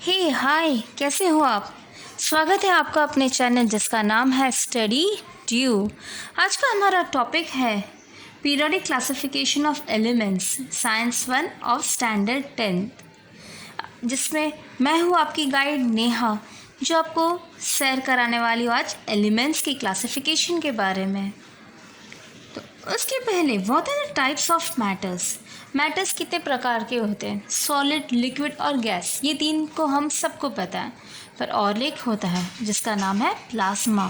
हे हाय, कैसे हो आप? स्वागत है आपका अपने चैनल जिसका नाम है स्टडी ड्यू। आज का हमारा टॉपिक है periodic classification of elements, science 1 of standard 10, जिसमें मैं हूँ आपकी गाइड नेहा, जो आपको शेयर कराने वाली हूँ आज एलिमेंट्स की क्लासिफिकेशन के बारे में। तो उसके पहले what are the types of matters? Matters कितने प्रकार के होते हैं? सॉलिड, लिक्विड और गैस। ये तीन को हम सबको पता है, पर और एक होता है जिसका नाम है plasma.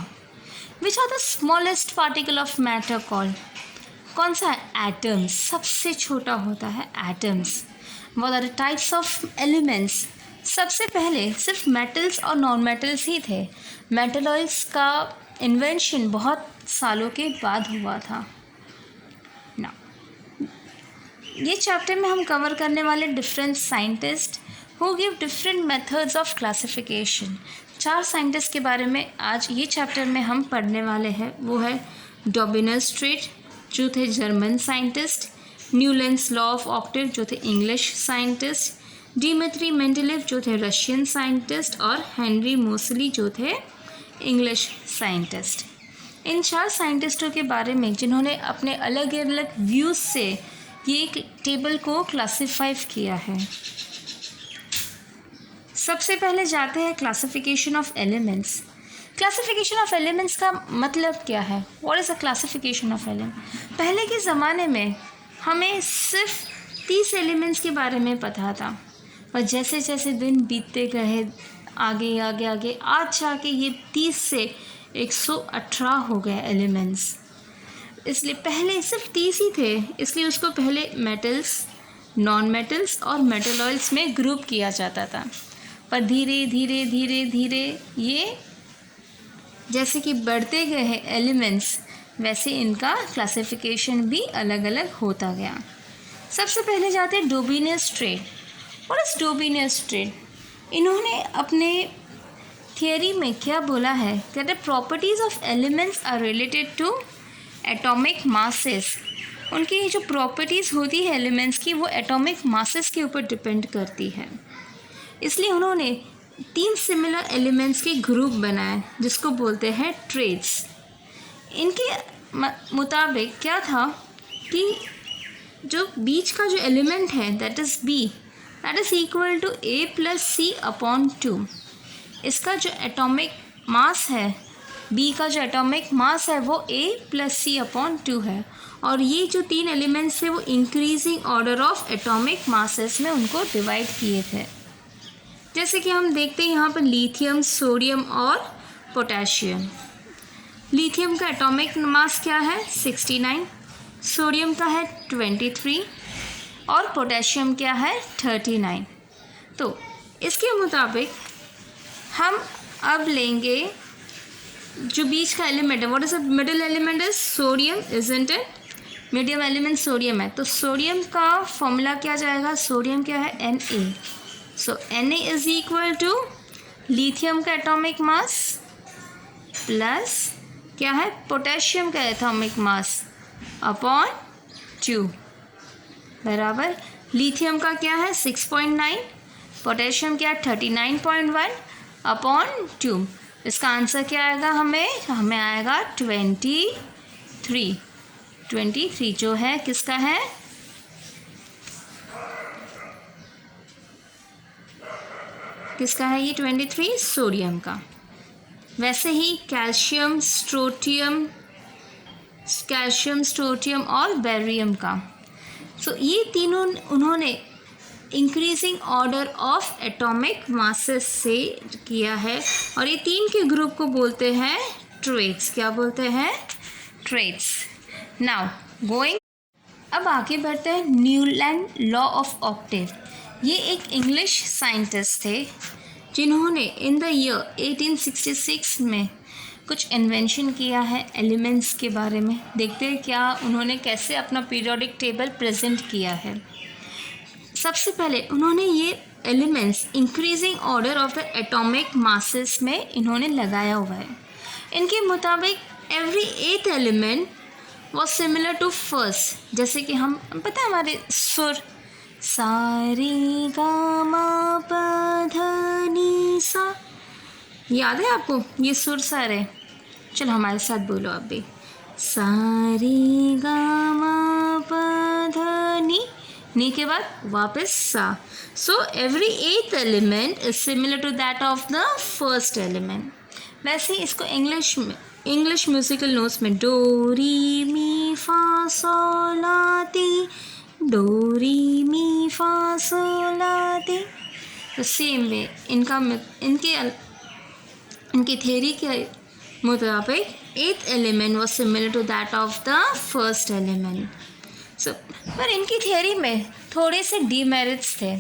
Which are the smallest particle of matter called? कौन सा है? एटम्स। सबसे छोटा होता है atoms. What are the types of elements? सबसे पहले सिर्फ मेटल्स और नॉन मेटल्स ही थे। मेटलॉइड्स का इन्वेंशन बहुत सालों के बाद हुआ था ना। ये चैप्टर में हम कवर करने वाले different scientist who give different methods of classification. 4 scientist के बारे में आज ये चैप्टर में हम पढ़ने वाले हैं। वो है डॉबिनरस्ट्रेट, जो थे German scientist, Newlands law of Octave, जो थे इंग्लिश साइंटिस्ट, डिमित्री मेंडेलेव, जो थे रशियन साइंटिस्ट, और हेनरी मोसली, जो थे इंग्लिश साइंटिस्ट। इन 4 साइंटिस्टों के बारे में जिन्होंने अपने अलग अलग व्यूज़ से ये एक टेबल को क्लासिफाई किया है। सबसे पहले जाते हैं classification of elements. Classification of elements का मतलब क्या है? What is a classification of element? पहले के ज़माने में हमें सिर्फ 30 एलिमेंट्स के बारे में पता था, और जैसे जैसे दिन बीतते गए आगे आगे आगे आज जाके ये 30 से 118 हो गए एलिमेंट्स। इसलिए पहले सिर्फ 30 ही थे, इसलिए उसको पहले मेटल्स, नॉन मेटल्स और मेटलॉइड्स में ग्रुप किया जाता था। पर धीरे धीरे धीरे धीरे ये जैसे कि बढ़ते गए हैं एलिमेंट्स, वैसे इनका क्लासिफिकेशन भी अलग अलग होता गया। सबसे पहले जाते हैं डॉबिनरस्ट्रेट। What is डॉबिनरस्ट्रेट? इन्होंने अपने थियरी में क्या बोला है? कहते properties of elements are related to atomic masses. उनकी जो प्रॉपर्टीज़ होती है एलिमेंट्स की, वो एटॉमिक मासेस के ऊपर डिपेंड करती है। इसलिए उन्होंने 3 सिमिलर एलिमेंट्स के ग्रुप बनाए जिसको बोलते हैं ट्रेट्स। इनके मुताबिक क्या था कि जो बीच का जो एलिमेंट है that is B, that is equal to A plus C upon 2। इसका जो एटॉमिक मास है, बी का जो एटॉमिक मास है वो ए प्लस सी अपॉन 2 है। और ये जो 3 एलिमेंट्स थे वो increasing order of atomic masses में उनको डिवाइड किए थे। जैसे कि हम देखते हैं यहाँ पर लिथियम, सोडियम और पोटेशियम। लिथियम का एटॉमिक मास क्या है? 69। सोडियम का है 23 और पोटेशियम क्या है? 39। तो इसके मुताबिक हम अब लेंगे जो बीच का एलिमेंट है। What is the middle element? Is sodium, isn't it? Medium element sodium है, तो सोडियम का फॉर्मूला क्या जाएगा? सोडियम क्या है? Na। So Na is equal to lithium का एटॉमिक मास प्लस क्या है? पोटेशियम का एटॉमिक मास अपॉन 2 बराबर लिथियम का क्या है? 6.9, पोटेशियम क्या है? 39.1 अपॉन 2। इसका आंसर क्या आएगा? हमें आएगा 23 जो है किसका है? किसका है ये 23? सोडियम का। वैसे ही कैल्शियम, स्ट्रोटियम और बेरियम का। सो ये तीनों उन्होंने increasing order of atomic masses से किया है, और ये 3 के ग्रुप को बोलते हैं ट्रेट्स। क्या बोलते हैं? ट्रेट्स। नाउ गोइंग, अब आगे बढ़ते हैं न्यूलैंड लॉ ऑफ ऑक्टेव। ये एक इंग्लिश साइंटिस्ट थे जिन्होंने इन द ईयर 1866 में कुछ इन्वेंशन किया है एलिमेंट्स के बारे में। देखते हैं क्या उन्होंने कैसे अपना पीरियोडिक टेबल प्रेजेंट किया है। सबसे पहले उन्होंने ये elements increasing order of the atomic masses में इन्होंने लगाया हुआ है। इनके मुताबिक every 8th element was similar to first. जैसे कि हम पता है हमारे सुर, सा रे गा मा पा धा याद है आपको ये सुर सर है? चलो हमारे साथ बोलो आप भी। सा रे गा मा पा धा नी, नी के बाद वापस सा। So every eighth element is similar to that of the first element. वैसे ही इसको इंग्लिश म्यूजिकल नोट्स में डो री मी फा सो ला टी, डो री मी फा सो ला टी। तो सेम वे इनकी थ्योरी के मुताबिक eighth element was similar to that of the first element. So पर इनकी थ्योरी में थोड़े से डीमेरिट्स थे।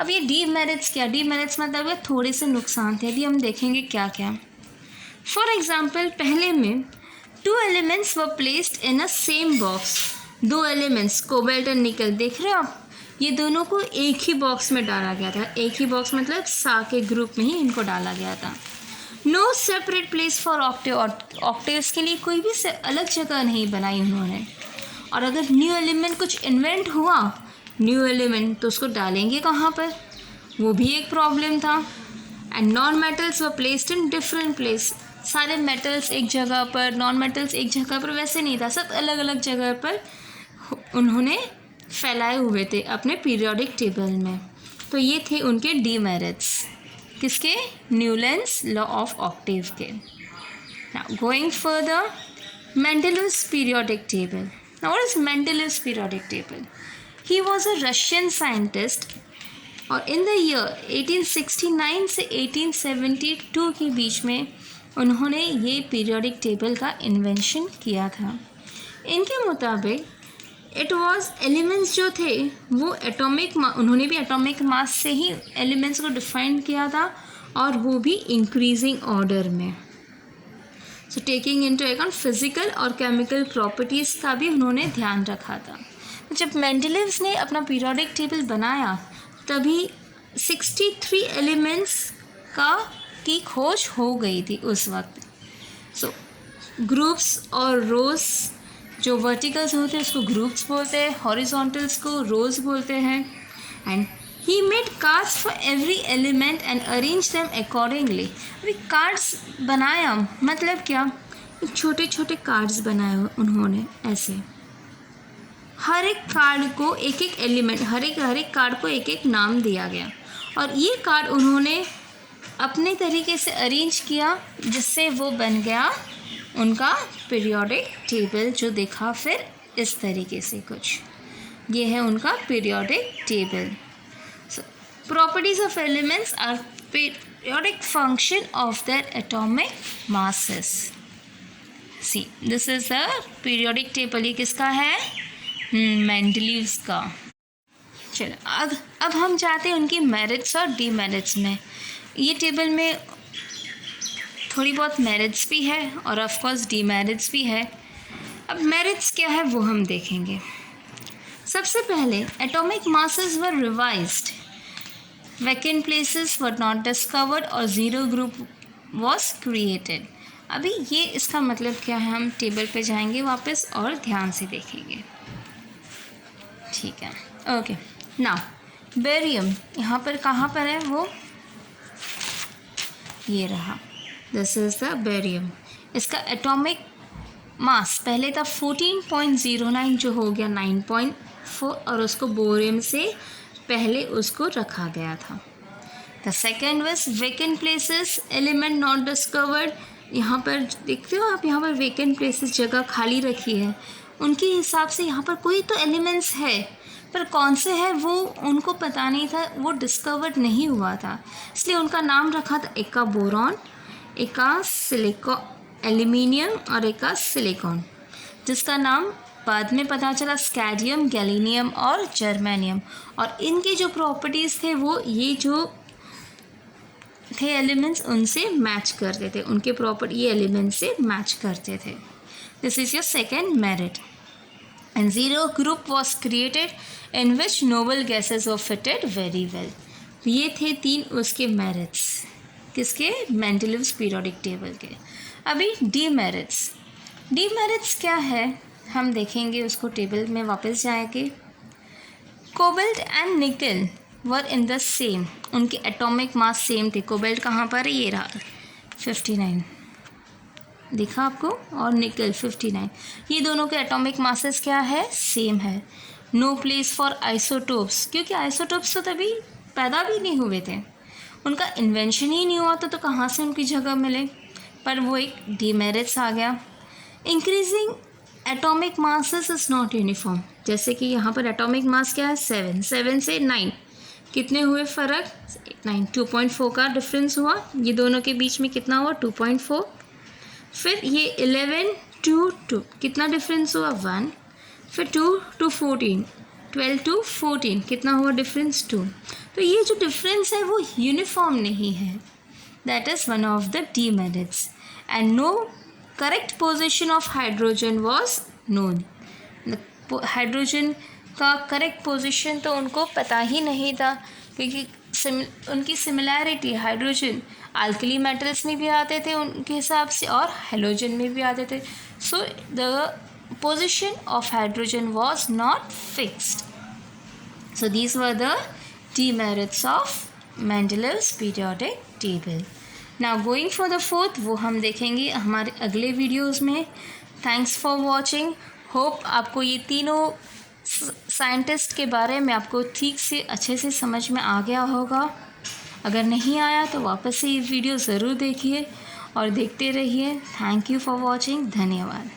अब ये डीमेरिट्स क्या? डीमेरिट्स मतलब थोड़े से नुकसान थे। अभी हम देखेंगे क्या क्या। फॉर एग्जाम्पल, पहले में 2 elements were placed in a same box. 2 elements cobalt और निकल, देख रहे हो आप, ये दोनों को एक ही बॉक्स में डाला गया था। एक ही बॉक्स मतलब सा के ग्रुप में ही इनको डाला गया था। No separate place for octave, octaves के लिए कोई भी अलग जगह नहीं बनाई उन्होंने। और अगर न्यू एलिमेंट कुछ इन्वेंट हुआ, न्यू एलिमेंट, तो उसको डालेंगे कहाँ पर, वो भी एक प्रॉब्लम था। And non metals were placed in different place. सारे मेटल्स एक जगह पर, नॉन मेटल्स एक जगह पर, वैसे नहीं था, सब अलग अलग जगह पर उन्होंने फैलाए हुए थे अपने पीरियोडिक टेबल में। तो ये थे उनके डीमेरिट्स, किसके? न्यूलैंड्स लॉ ऑफ ऑक्टेव के। Now going further, Mendeleev's periodic table. Now what is Mendeleev's periodic table? He was a Russian scientist और इन द ईयर 1869 से 1872 के बीच में उन्होंने ये पीरियोडिक टेबल का इन्वेंशन किया था। इनके मुताबिक इट वाज एलिमेंट्स जो थे वो उन्होंने भी एटॉमिक मास से ही एलिमेंट्स को डिफाइन किया था, और वो भी इंक्रीजिंग ऑर्डर में। So taking into account physical और केमिकल प्रॉपर्टीज़ का भी उन्होंने ध्यान रखा था। जब मेंडेलिव्स ने अपना पीरियोडिक टेबल बनाया तभी 63 एलिमेंट्स की खोज हो गई थी उस वक्त। सो ग्रुप्स और रोज, जो वर्टिकल्स होते हैं उसको ग्रुप्स बोलते हैं, हॉरिजॉन्टल्स को रोज बोलते हैं। And he made cards for every element and arrange them accordingly. अभी कार्ड्स बनाया मतलब क्या? छोटे छोटे कार्ड्स बनाए उन्होंने ऐसे। हर एक कार्ड को एक एक एलिमेंट, हर एक कार्ड को एक एक नाम दिया गया, और ये कार्ड उन्होंने अपने तरीके से अरेंज किया जिससे वो बन गया उनका पीरियोडिक टेबल, जो देखा फिर इस तरीके से कुछ। ये है उनका periodic table. Properties of elements are periodic function of their atomic masses. See this is the periodic table. ये किसका है? मेंडेलीव्स का। चलो अब हम जाते हैं उनकी मेरिट्स और डीमेरिट्स में। ये टेबल में थोड़ी बहुत मेरिट्स भी है और ऑफ कोर्स डीमेरिट्स भी है। अब मेरिट्स क्या है वो हम देखेंगे। सबसे पहले atomic masses were revised, vacant places were not discovered और ज़ीरो ग्रुप वॉज क्रिएटेड। अभी ये इसका मतलब क्या है, हम टेबल पे जाएंगे वापस और ध्यान से देखेंगे, ठीक है? ओके, नाउ बेरियम यहाँ पर कहाँ पर है? वो ये रहा, दिस इज़ द बेरियम। इसका एटॉमिक मास पहले था 14.09 जो हो गया 9.4, और उसको बोरियम से पहले उसको रखा गया था। The second was vacant places, element not discovered. यहाँ पर देखते हो आप, यहाँ पर वेकेंट प्लेसेस, जगह खाली रखी है, उनके हिसाब से यहाँ पर कोई तो एलिमेंट्स है, पर कौन से है वो उनको पता नहीं था, वो डिस्कवर्ड नहीं हुआ था, इसलिए उनका नाम रखा था एक का बोरॉन, एक का सिलिकॉन, एल्यूमिनियम, और एक का सिलिकॉन, जिसका नाम बाद में पता चला स्कैडियम, गैलीनियम और जर्मेनियम। और इनके जो प्रॉपर्टीज़ थे वो ये जो थे एलिमेंट्स उनसे मैच करते थे, उनके प्रॉपर्टी ये एलिमेंट्स से मैच करते थे। This is your second merit. And zero group was created in which noble gases were fitted very well. ये थे तीन उसके मेरिट्स, किसके? मेंडेलीव्स पीरियोडिक टेबल के। अभी डीमेरिट्स। डीमेरिट्स क्या है हम देखेंगे उसको टेबल में वापस जाएंगे। कोबाल्ट एंड निकल वर इन द सेम, उनके एटॉमिक मास सेम थे। कोबाल्ट कहाँ पर है? ये रहा, 59 दिखा आपको, और निकल 59। ये दोनों के एटॉमिक मासेस क्या है, सेम है। नो प्लेस फॉर आइसोटोप्स, क्योंकि आइसोटोप्स तो तभी पैदा भी नहीं हुए थे, उनका इन्वेंशन ही नहीं हुआ था, तो कहाँ से उनकी जगह मिले, पर वो एक डीमेरिट्स आ गया। Increasing atomic masses is not uniform, जैसे कि यहाँ पर एटॉमिक मास क्या है 7, 7 से 9 कितने हुए फ़र्क, 9, 2.4 का डिफरेंस हुआ, ये दोनों के बीच में कितना हुआ 2.4। फिर ये 11 to 2 कितना डिफरेंस हुआ 1, फिर 2 to 14, 12 to 14 कितना हुआ डिफरेंस 2। तो ये जो डिफरेंस है वो यूनिफॉर्म नहीं है, that is one of the demerits. And no correct position of hydrogen was known, hydrogen का करेक्ट पोजीशन तो उनको पता ही नहीं था, क्योंकि उनकी सिमिलैरिटी हाइड्रोजन अल्कली मेटल्स में भी आते थे उनके हिसाब से, और हेलोजन में भी आते थे। So the position of hydrogen was not fixed. So these were the demerits ऑफ Mendeleev's periodic table. Now going for the fourth, वो हम देखेंगे हमारे अगले वीडियोज़ में। Thanks for watching. होप आपको ये तीनों साइंटिस्ट के बारे में आपको ठीक से अच्छे से समझ में आ गया होगा। अगर नहीं आया तो वापस से ये वीडियो ज़रूर देखिए और देखते रहिए। Thank you for watching. धन्यवाद।